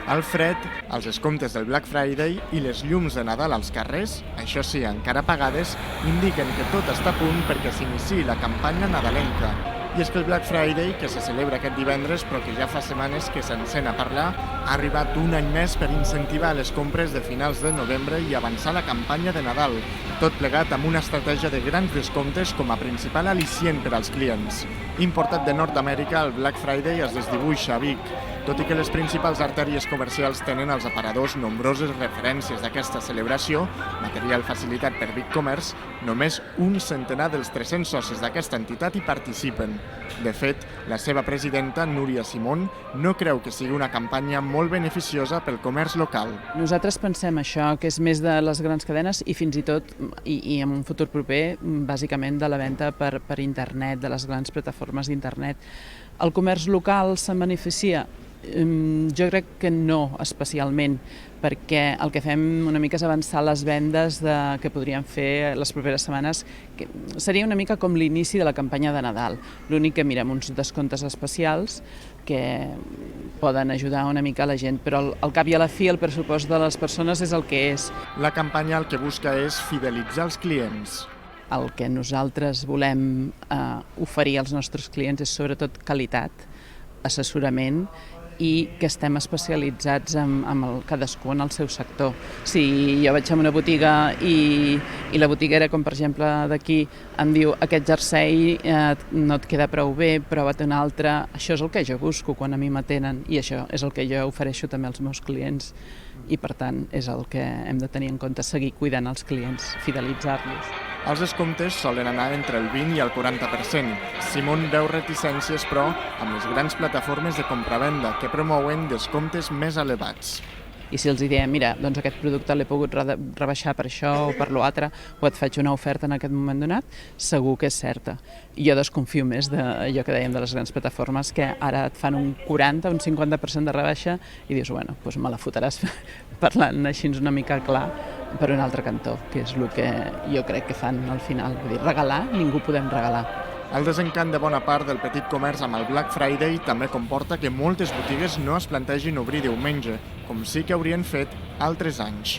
El fred, els descomptes del Black Friday i les llums de Nadal als carrers, això sí, encara apagades, indiquen que tot està a punt perquè s'iniciï la campanya nadalenca. I és que el Black Friday, que se celebra aquest divendres però que ja fa setmanes que s'encén a parlar, ha arribat un any més per incentivar les compres de finals de novembre i avançar la campanya de Nadal, tot plegat amb una estratègia de grans descomptes com a principal al·licient per als clients. Importat de Nord-Amèrica, el Black Friday es desdibuixa a Vic. Tot i que les principals artèries comercials tenen als aparadors nombroses referències d'aquesta celebració, material facilitat per Vic Commerce, només un centenar dels 300 socis d'aquesta entitat hi participen. De fet, la seva presidenta, Núria Simón, no creu que sigui una campanya molt beneficiosa pel comerç local. Nosaltres pensem això, que és més de les grans cadenes i fins i tot, i en un futur proper, bàsicament de la venda per internet, de les grans plataformes d'internet. El comerç local se'n beneficia? Jo crec que no especialment, perquè el que fem una mica és avançar les vendes que podríem fer les properes setmanes, que seria una mica com l'inici de la campanya de Nadal. L'únic que mirem uns descomptes especials que poden ajudar una mica a la gent, però al cap i a la fi el pressupost de les persones és el que és. La campanya el que busca és fidelitzar els clients. El que nosaltres volem oferir als nostres clients és sobretot qualitat, assessorament, i que estem especialitzats amb cadascú en el seu sector. Si jo vaig a una botiga i la botiguera, com per exemple d'aquí, em diu aquest jersei no et queda prou bé, prova't un altre, això és el que jo busco quan a mi m'atenen i això és el que jo ofereixo també als meus clients i per tant és el que hem de tenir en compte, seguir cuidant els clients, fidelitzar-los. Els descomptes solen anar entre el 20 i el 40%. Simón veu reticències, però, amb les grans plataformes de compravenda que promouen descomptes més elevats. I si els diem, mira, doncs aquest producte l'he pogut rebaixar per això o per l'altre, o et faig una oferta en aquest moment donat, segur que és certa. I jo desconfio més d'allò que dèiem de les grans plataformes, que ara et fan un 40, un 50% de rebaixa i dius, bueno, doncs me la fotràs parlant així una mica clar per un altre cantó, que és el que jo crec que fan al final. Vull dir, regalar, ningú podem regalar. El desencant de bona part del petit comerç amb el Black Friday també comporta que moltes botigues no es plantegin obrir diumenge, com sí que haurien fet altres anys.